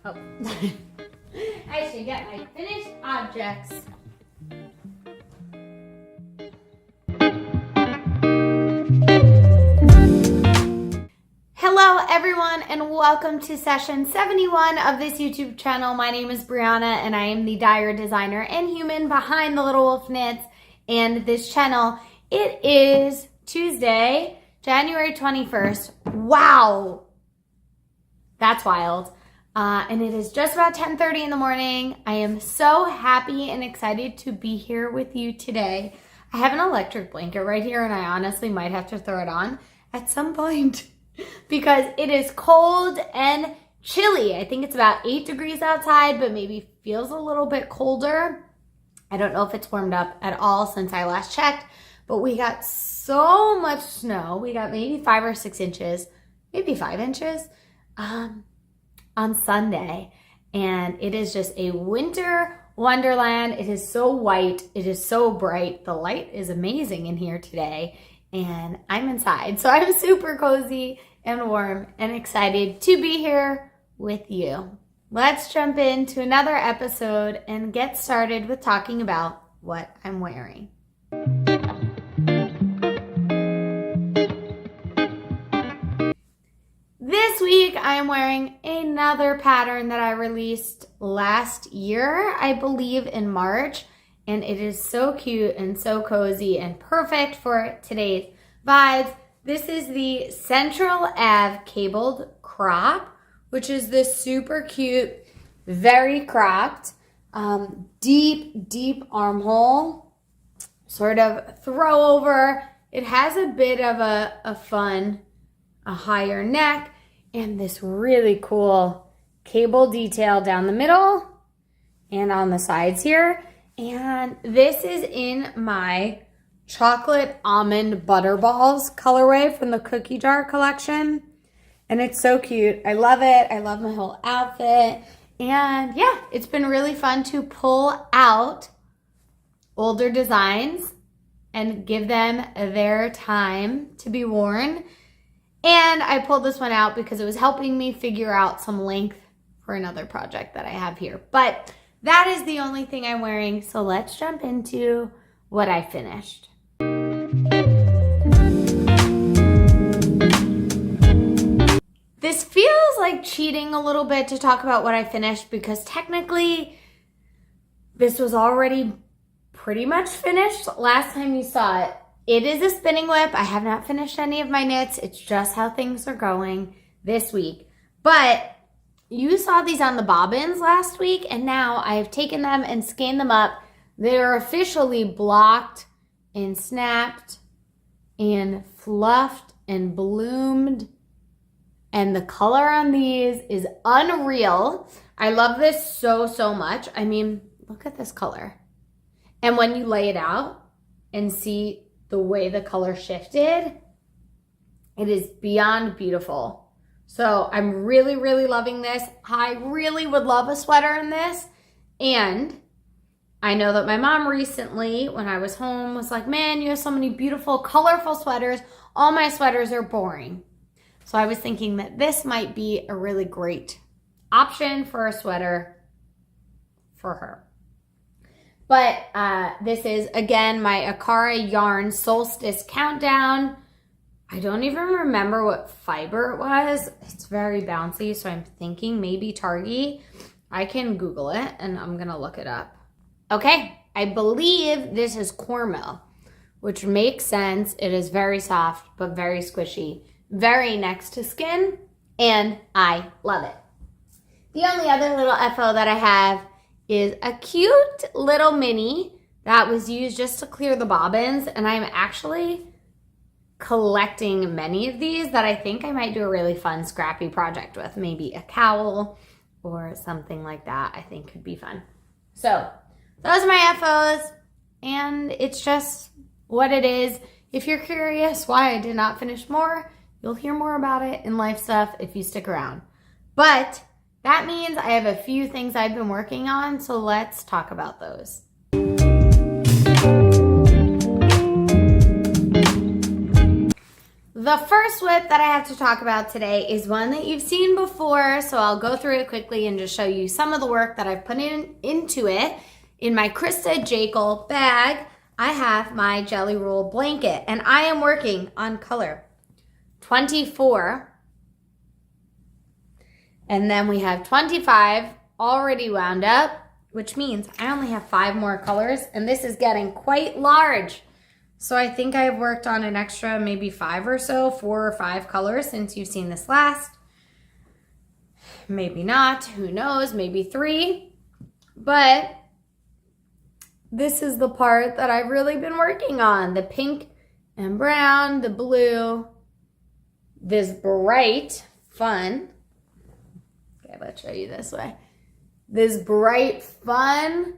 Oh. I should get my finished objects. Hello everyone and welcome to session 71 of this YouTube channel. My name is Brianna and I am the dyer designer and human behind The Little Wolf Knits and this channel. It is Tuesday, January 21st. Wow, that's wild. And it is just about 10:30 in the morning. I am so happy and excited to be here with you today. I have an electric blanket right here and I honestly might have to throw it on at some point because it is cold and chilly. I think it's about 8 degrees outside, but maybe feels a little bit colder. I don't know if it's warmed up at all since I last checked, but we got so much snow. We got maybe 5 or 6 inches, maybe 5 inches on Sunday. And it is just a winter wonderland. It is so white. It is so bright. The light is amazing in here today. And I'm inside. So I'm super cozy and warm and excited to be here with you. Let's jump into another episode and get started with talking about what I'm wearing. This week I am wearing another pattern that I released last year, I believe in March. And it is so cute and so cozy and perfect for today's vibes. This is the Central Ave cabled crop, which is this super cute, very cropped, deep armhole, sort of throw over. It has a bit of a higher neck and this really cool cable detail down the middle and on the sides here. And this is in my chocolate almond butterballs colorway from the cookie jar collection. And it's so cute. I love it. I love my whole outfit. And yeah, it's been really fun to pull out older designs and give them their time to be worn. And I pulled this one out because it was helping me figure out some length for another project that I have here. But that is the only thing I'm wearing, so let's jump into what I finished. This feels like cheating a little bit to talk about what I finished because technically this was already pretty much finished last time you saw it. It is a spinning whip. I have not finished any of my knits. It's just how things are going this week. But you saw these on the bobbins last week, and now I have taken them and scanned them up. They are officially blocked and snapped and fluffed and bloomed. And the color on these is unreal. I love this so much. I mean, look at this color. And when you lay it out and see the way the color shifted, it is beyond beautiful. So I'm really loving this. I really would love a sweater in this. And I know that my mom recently, when I was home, was like, man, you have so many beautiful, colorful sweaters. All my sweaters are boring. So I was thinking that this might be a really great option for a sweater for her. But this is, again, my Akara yarn solstice countdown. I don't even remember what fiber it was. It's very bouncy, so I'm thinking maybe Targi. I can Google it, and I'm going to look it up. Okay, I believe this is cornmeal, which makes sense. It is very soft, but very squishy, very next to skin, and I love it. The only other little FO that I have is a cute little mini that was used just to clear the bobbins, and I'm actually collecting many of these that I think I might do a really fun scrappy project with. Maybe a cowl or something like that I think could be fun. So those are my FOs, and it's just what it is. If you're curious why I did not finish more, you'll hear more about it in life stuff if you stick around. But that means I have a few things I've been working on, so let's talk about those. the first whip that I have to talk about today is one that you've seen before, so I'll go through it quickly and just show you some of the work that I've put into it. In my Krista Jekyll bag, I have my Jelly Roll blanket, and I am working on color 24. And then we have 25 already wound up, which means I only have 5 more colors, and this is getting quite large. So I think I've worked on an extra maybe 5 or so, 4 or 5 colors since you've seen this last. Maybe not, who knows, maybe 3. But this is the part that I've really been working on. The pink and brown, the blue, this bright, fun. Okay, let's show you this way. This bright, fun,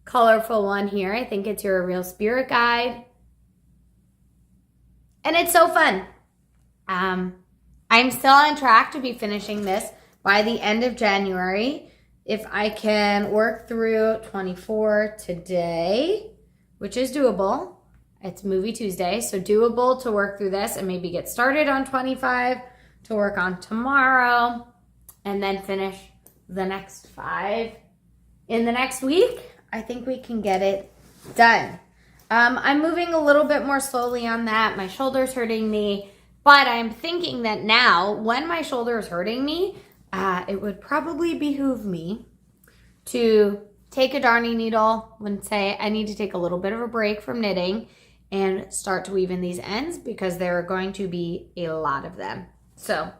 colorful one here. I think it's your Real Spirit Guide. And it's so fun. I'm still on track to be finishing this by the end of January. If I can work through 24 today, which is doable. It's Movie Tuesday, so doable to work through this and maybe get started on 25 to work on tomorrow and then finish the next 5 in the next week. I think we can get it done. I'm moving a little bit more slowly on that. My shoulder's hurting me, but I'm thinking that now when my shoulder is hurting me, it would probably behoove me to take a darning needle and say I need to take a little bit of a break from knitting and start to weave in these ends because there are going to be a lot of them. So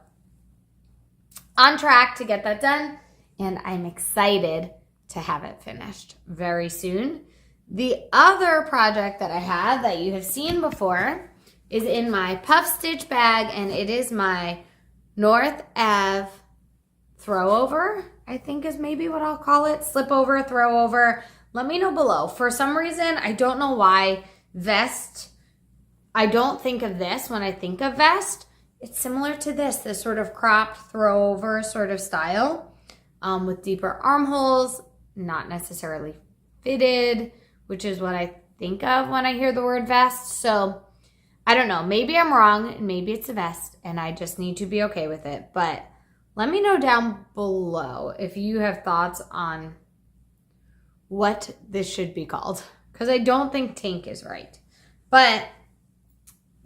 on track to get that done, and I'm excited to have it finished very soon. The other project that I have that you have seen before is in my puff stitch bag, and it is my North Ave throwover, I think is maybe what I'll call it. Slip over, throw over. Let me know below. For some reason, I don't know why vest, I don't think of this when I think of vest. It's similar to this sort of cropped throw over sort of style with deeper armholes, not necessarily fitted, which is what I think of when I hear the word vest. So I don't know, maybe I'm wrong and maybe it's a vest and I just need to be okay with it. But let me know down below if you have thoughts on what this should be called, because I don't think tank is right. But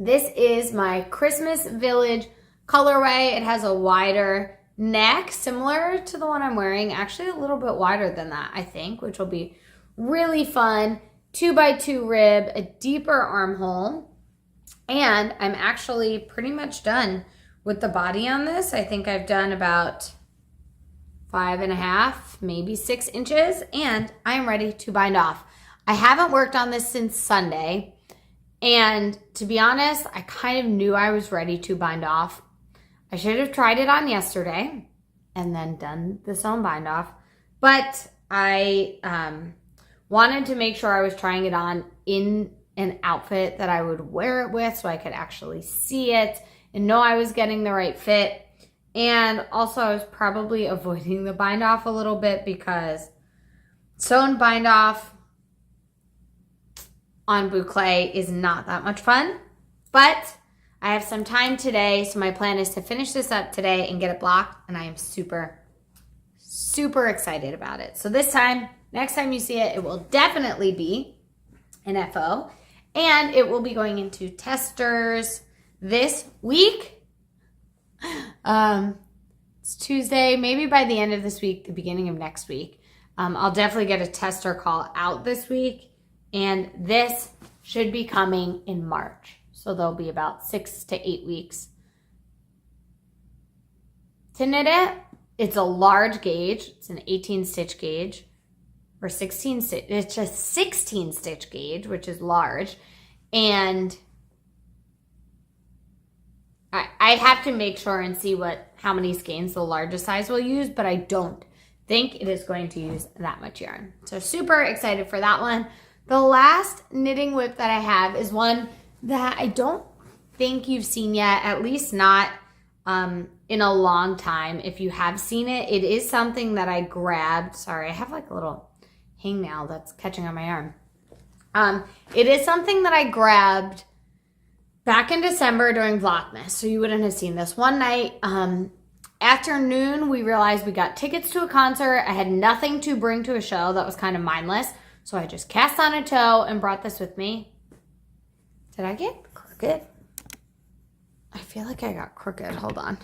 this is my Christmas Village colorway. It has a wider neck, similar to the one I'm wearing, actually a little bit wider than that, I think, which will be really fun. 2x2 rib, a deeper armhole, and I'm actually pretty much done with the body on this. I think I've done about 5.5, maybe 6 inches, and I am ready to bind off. I haven't worked on this since Sunday, and to be honest, I kind of knew I was ready to bind off. I should have tried it on yesterday and then done the sewn bind off, but I wanted to make sure I was trying it on in an outfit that I would wear it with so I could actually see it and know I was getting the right fit. And also I was probably avoiding the bind off a little bit because sewn bind off on boucle is not that much fun. But I have some time today, so my plan is to finish this up today and get it blocked, and I am super, super excited about it. So this time, next time you see it, it will definitely be an FO, and it will be going into testers this week. It's Tuesday, maybe by the end of this week, the beginning of next week. I'll definitely get a tester call out this week, and this should be coming in March. So there'll be about 6 to 8 weeks to knit it. It's a large gauge. It's an 18 stitch gauge or 16 stitch. It's a 16 stitch gauge, which is large. And I have to make sure and see how many skeins the largest size will use, but I don't think it is going to use that much yarn. So super excited for that one. The last knitting whip that I have is one that I don't think you've seen yet, at least not in a long time. If you have seen it, it is something that I grabbed. Sorry, I have like a little hangnail that's catching on my arm. It is something that I grabbed back in December during Vlogmas, so you wouldn't have seen this. One night, afternoon, we realized we got tickets to a concert. I had nothing to bring to a show that was kind of mindless, so I just cast on a toe and brought this with me. Did I get crooked? I feel like I got crooked. Hold on.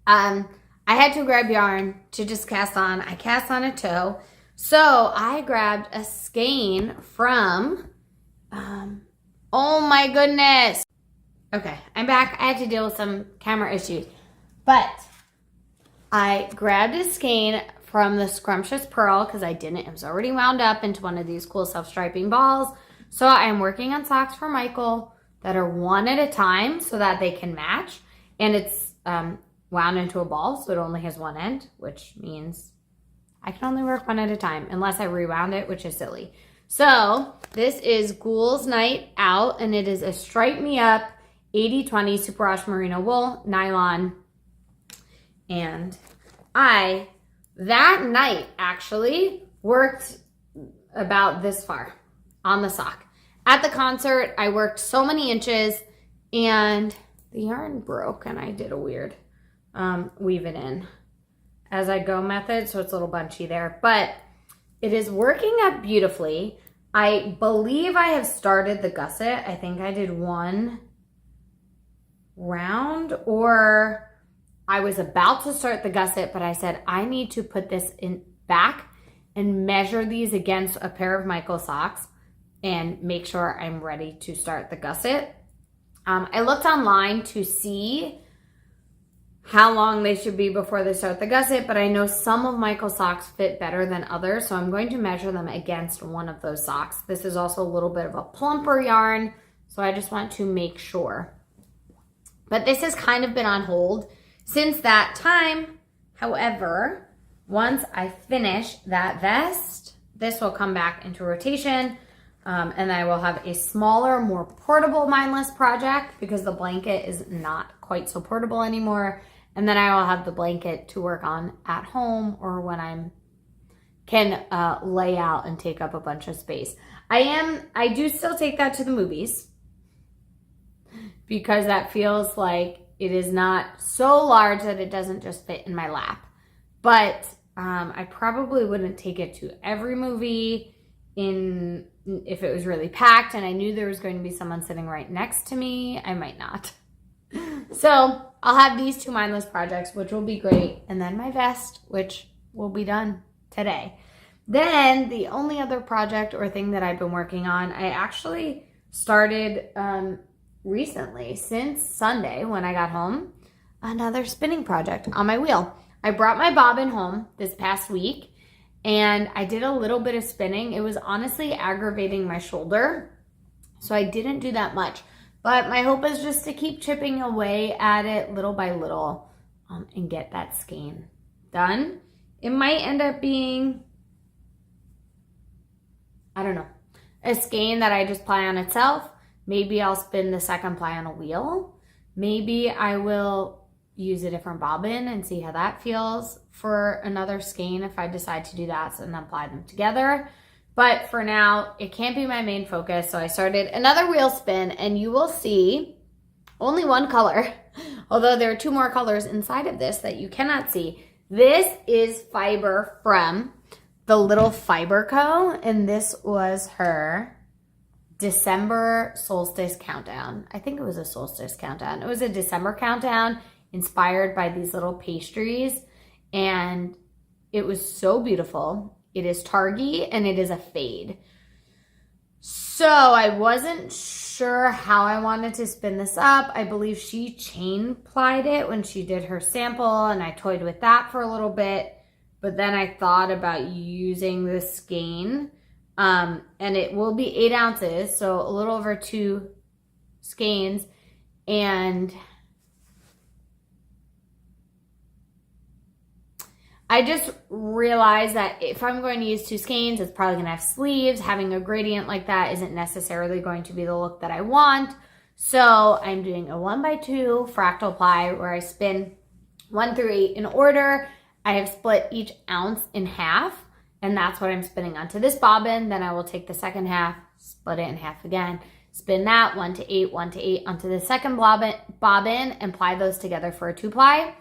I had to grab yarn to just cast on. I cast on a toe. So I grabbed a skein from, oh my goodness. Okay, I'm back. I had to deal with some camera issues. But I grabbed a skein from the Scrumptious Purl because it was already wound up into one of these cool self-striping balls. So I'm working on socks for Michael that are one at a time so that they can match. And it's wound into a ball, so it only has one end, which means I can only work one at a time unless I rewound it, which is silly. So this is Ghouls Night Out, and it is a Stripe Me Up 80/20 superwash merino wool nylon. And I, that night, actually worked about this far on the sock. At the concert, I worked so many inches, and the yarn broke, and I did a weird weave it in as I go method, so it's a little bunchy there. But it is working up beautifully. I believe I have started the gusset. I think I did one round, or I was about to start the gusset, but I said I need to put this in back and measure these against a pair of Michael socks and make sure I'm ready to start the gusset. I looked online to see how long they should be before they start the gusset, but I know some of Michael's socks fit better than others, so I'm going to measure them against one of those socks. This is also a little bit of a plumper yarn, so I just want to make sure. But this has kind of been on hold since that time. However, once I finish that vest, this will come back into rotation, and I will have a smaller, more portable mindless project because the blanket is not quite so portable anymore. And then I will have the blanket to work on at home or when I can lay out and take up a bunch of space. I do still take that to the movies because that feels like it is not so large that it doesn't just fit in my lap. But I probably wouldn't take it to every movie if it was really packed and I knew there was going to be someone sitting right next to me. I might not. So I'll have these two mindless projects, which will be great. And then my vest, which will be done today. Then the only other project or thing that I've been working on, I actually started recently, since Sunday when I got home, another spinning project on my wheel. I brought my bobbin home this past week and I did a little bit of spinning. It was honestly aggravating my shoulder, so I didn't do that much. But my hope is just to keep chipping away at it little by little and get that skein done. It might end up being, I don't know, a skein that I just ply on itself. Maybe I'll spin the second ply on a wheel. Maybe I will use a different bobbin and see how that feels for another skein if I decide to do that, and then ply them together. But for now, it can't be my main focus, so I started another wheel spin, and you will see only one color, although there are two more colors inside of this that you cannot see. This is fiber from the Little Fiber Co., and this was her December solstice countdown. I think it was a solstice countdown. It was a December countdown inspired by these little pastries, and it was so beautiful. It is targy and it is a fade. So I wasn't sure how I wanted to spin this up. I believe she chain plied it when she did her sample, and I toyed with that for a little bit, but then I thought about using this skein. And it will be 8 ounces, so a little over 2 skeins. And I just realized that if I'm going to use 2 skeins, it's probably going to have sleeves. Having a gradient like that isn't necessarily going to be the look that I want. So I'm doing a 1x2 fractal ply where I spin 1 through 8 in order. I have split each ounce in half, and that's what I'm spinning onto this bobbin. Then I will take the second half, split it in half again, spin that 1 to 8, 1 to 8 onto the second bobbin and ply those together for a 2-ply.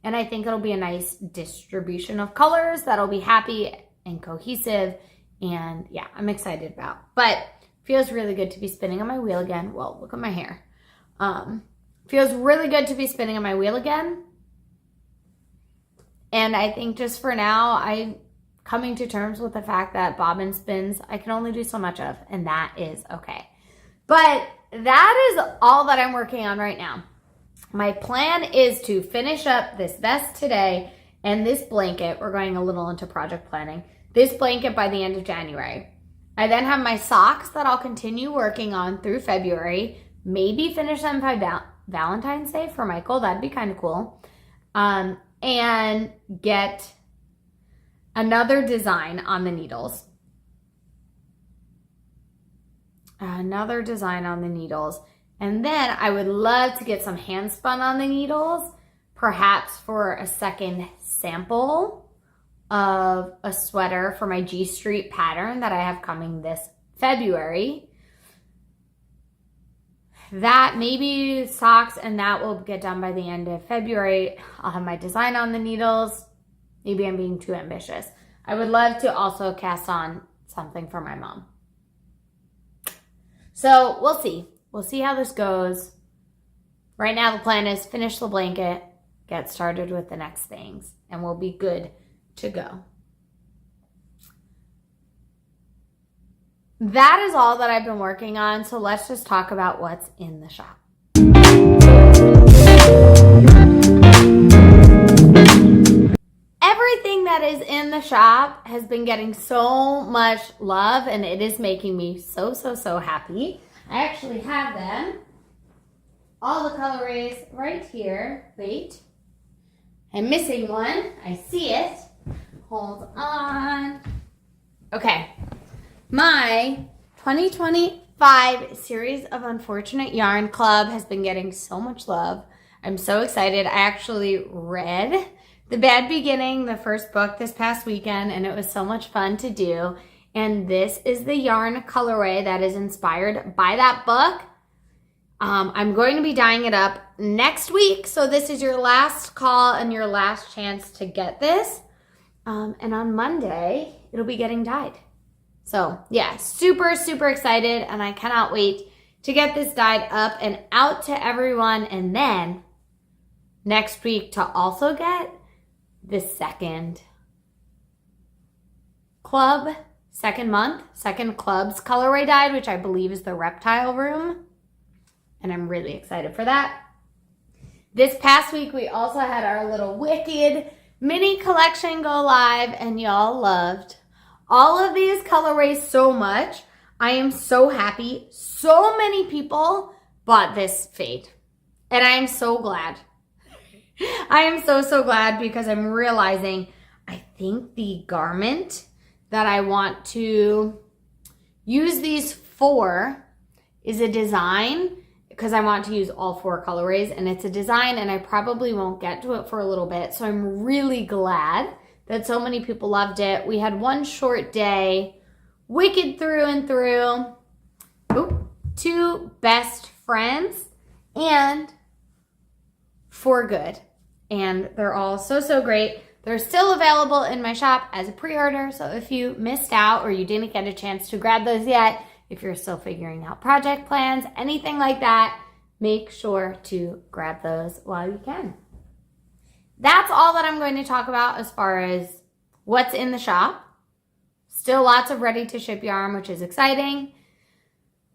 And I think it'll be a nice distribution of colors that'll be happy and cohesive. And yeah, I'm excited about. But feels really good to be spinning on my wheel again. Well, look at my hair. Feels really good to be spinning on my wheel again. And I think just for now, I'm coming to terms with the fact that bobbin spins I can only do so much of, and that is okay. But that is all that I'm working on right now. My plan is to finish up this vest today and this blanket. We're going a little into project planning. This blanket by the end of January. I then have my socks that I'll continue working on through February. Maybe finish them by Valentine's Day for Michael. That'd be kind of cool. And get another design on the needles. Another design on the needles. And then I would love to get some hand spun on the needles, perhaps for a second sample of a sweater for my G Street pattern that I have coming this February. That maybe socks, and that will get done by the end of February. I'll have my design on the needles. Maybe I'm being too ambitious. I would love to also cast on something for my mom. So we'll see. We'll see how this goes. Right now the plan is finish the blanket, get started with the next things, and we'll be good to go. That is all that I've been working on, so let's just talk about what's in the shop. Everything that is in the shop has been getting so much love, and it is making me so happy. I actually have them. All the colorways right here. Wait. I'm missing one. I see it. Hold on. Okay. My 2025 Series of Unfortunate Yarn Club has been getting so much love. I'm so excited. I actually read The Bad Beginning, the first book, this past weekend, and it was so much fun to do. And this is the yarn colorway that is inspired by that book. I'm going to be dyeing it up next week, so this is your last call and your last chance to get this. And on Monday, it'll be getting dyed. So yeah, super excited, and I cannot wait to get this dyed up and out to everyone, and then next week to also get the second club's colorway dyed, which I believe is the Reptile Room, and I'm really excited for that. This past week, we also had our little Wicked mini collection go live, and y'all loved all of these colorways so much. I am so happy. So many people bought this fade, and I am so glad. I am so glad, because I'm realizing I think the garment that I want to use these for is a design, because I want to use all 4 colorways, and it's a design, and I probably won't get to it for a little bit. So I'm really glad that so many people loved it. We had one short day, Wicked through and through. Ooh, 2 best friends, and 4 good. And they're all so great. They're still available in my shop as a pre-order. So if you missed out or you didn't get a chance to grab those yet, if you're still figuring out project plans, anything like that, make sure to grab those while you can. That's all that I'm going to talk about as far as what's in the shop. Still lots of ready to ship yarn, which is exciting.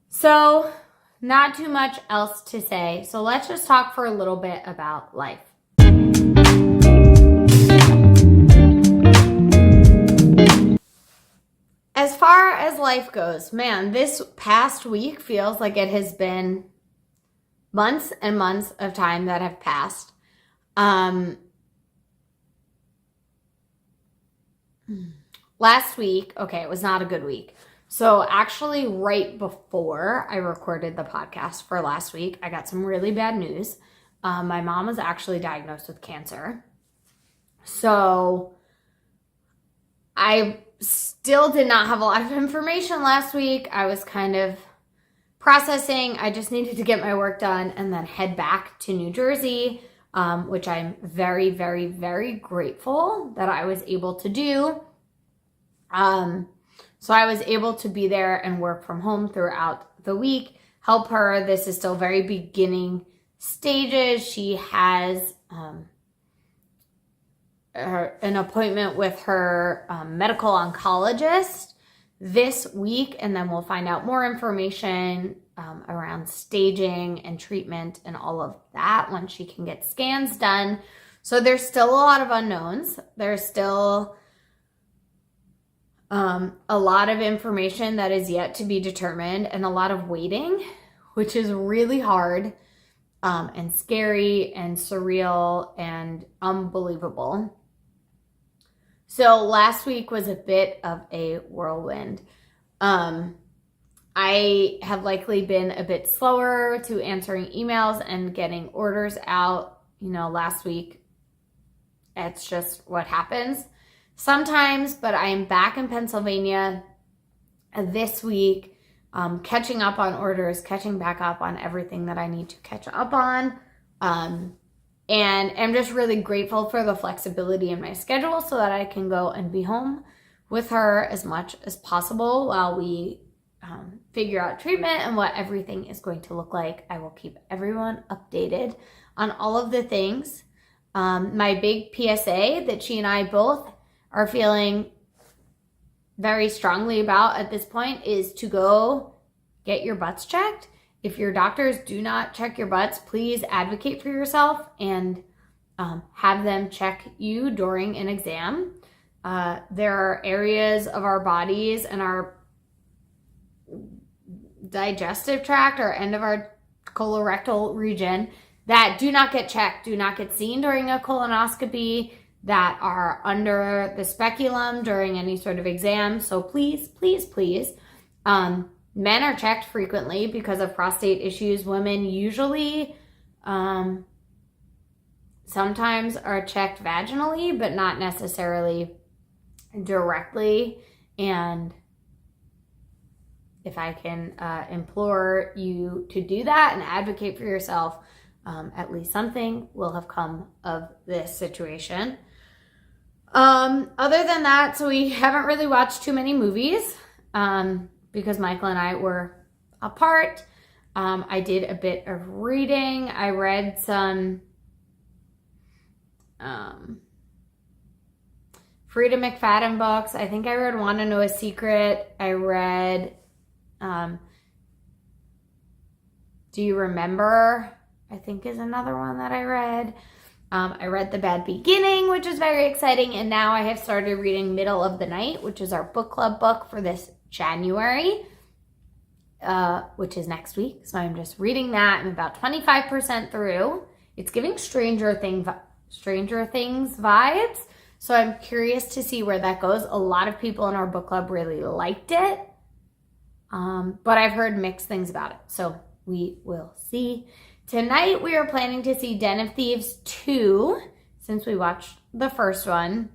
So not too much else to say. So let's just talk for a little bit about life. As far as life goes, man, this past week feels like it has been months and months of time that have passed. Last week, okay, it was not a good week. So actually right before I recorded the podcast for last week, I got some really bad news. My mom was actually diagnosed with cancer. So I still did not have a lot of information last week. I was kind of processing. I just needed to get my work done and then head back to New Jersey, which I'm very, very, very grateful that I was able to do. So I was able to be there and work from home throughout the week, help her. This is still very beginning stages. She has an appointment with her medical oncologist this week, and then we'll find out more information around staging and treatment and all of that once she can get scans done. So there's still a lot of unknowns. There's still a lot of information that is yet to be determined and a lot of waiting, which is really hard and scary and surreal and unbelievable. So last week was a bit of a whirlwind. I have likely been a bit slower to answering emails and getting orders out. You know, last week, it's just what happens sometimes, but I am back in Pennsylvania this week, catching up on orders, catching back up on everything that I need to catch up on. And I'm just really grateful for the flexibility in my schedule so that I can go and be home with her as much as possible while we figure out treatment and what everything is going to look like. I will keep everyone updated on all of the things. My big PSA that she and I both are feeling very strongly about at this point is to go get your butts checked. If your doctors do not check your butts, please advocate for yourself and have them check you during an exam. There are areas of our bodies and our digestive tract or end of our colorectal region that do not get checked, do not get seen during a colonoscopy, that are under the speculum during any sort of exam. So please, please, please, men are checked frequently because of prostate issues. Women usually sometimes are checked vaginally, but not necessarily directly. And if I can implore you to do that and advocate for yourself, at least something will have come of this situation. Other than that, so we haven't really watched too many movies because Michael and I were apart. I did a bit of reading. I read some Frida McFadden books. I think I read Want to Know a Secret. I read Do You Remember? I think is another one that I read. I read The Bad Beginning, which is very exciting. And now I have started reading Middle of the Night, which is our book club book for this January, which is next week. So I'm just reading that. I'm about 25% through. It's giving Stranger Things vibes. So I'm curious to see where that goes. A lot of people in our book club really liked it. But I've heard mixed things about it. So we will see. Tonight, we are planning to see Den of Thieves 2, since we watched the first one.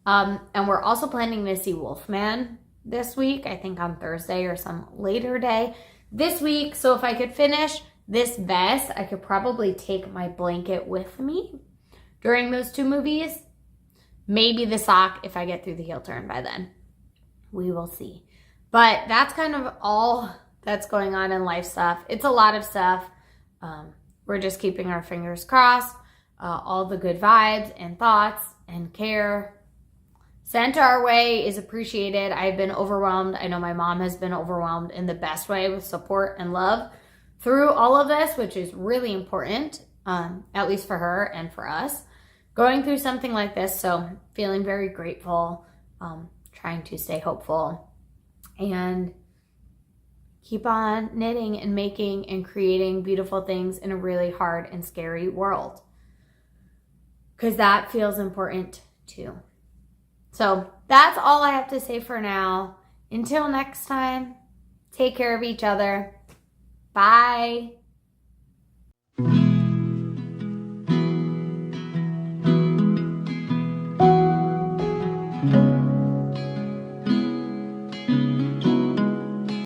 And we're also planning to see Wolfman this week, I think on Thursday or some later day this week. So if I could finish this vest, I could probably take my blanket with me during those two movies. Maybe the sock if I get through the heel turn by then. We will see. But that's kind of all that's going on in life stuff. It's a lot of stuff. We're just keeping our fingers crossed. All the good vibes and thoughts and care sent our way is appreciated. I've been overwhelmed. I know my mom has been overwhelmed in the best way with support and love through all of this, which is really important, at least for her and for us, going through something like this. So feeling very grateful, trying to stay hopeful and keep on knitting and making and creating beautiful things in a really hard and scary world. Because that feels important too. So that's all I have to say for now. Until next time, take care of each other. Bye.